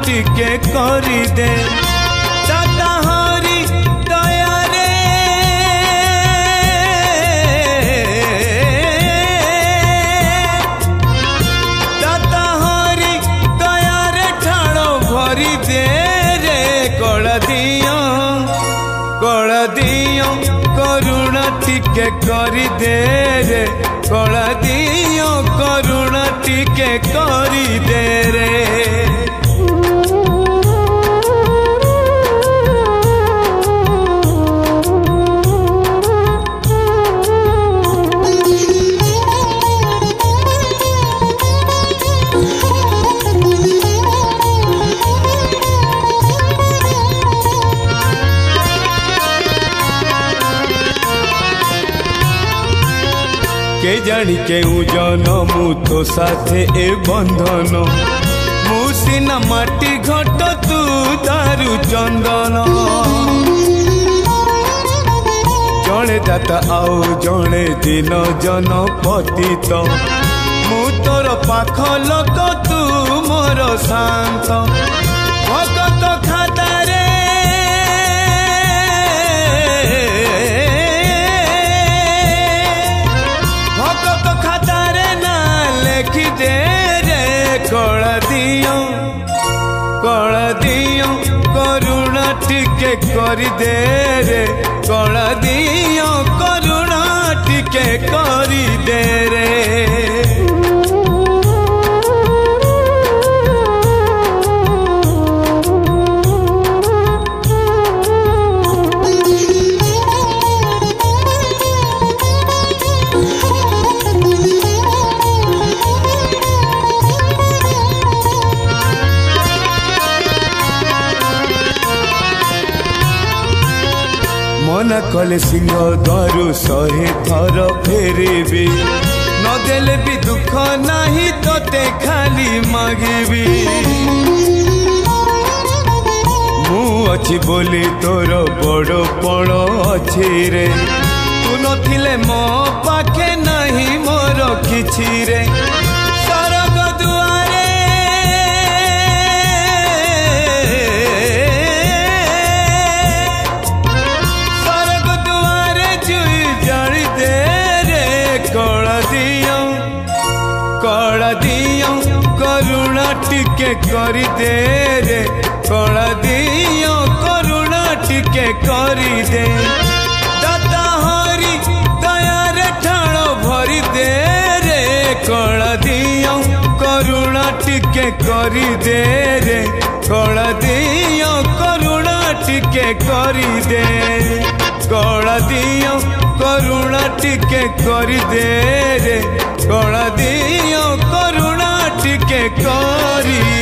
टिके करी दे दाता हरि दया रे दाता हरि दया रे ठाड़ भरी दे रे कला दियो करुणा टिके करी दे रे कला दियो करुणा टिके करी दे रे। के जानी के जन्म तो साथे ए बंधन मुसीना माटी घट तू दारू चंदन जड़े दाता आउ जड़े दिन जन पतित मु तोर पाख लोक तू मोर शांत भगत खाता रे कला दियो करुणा टिके करी दे रे कला दियो करुणा टिके करी दे रे। मना कले सिंह द्वारू 100 थर फेरबी नदेले भी दुख नहीं तोते खाली मागिबी मु अच्छी बोली तोर बड़ पण अच्छी रे तू नथिले मो पाखे नहीं मोर किछि रे सरग दुआरे करुणा टिके करी दे रे कला दियो करुणा टिके करी दे दाता हरि दया रे ठाड़ भरी दे रे कला दियो करुणा टिके करी दे रे कला दियो करुणा टिके करी दे कला दियो करुणा टिके करी दे रे कला दियो करुणा टिके करी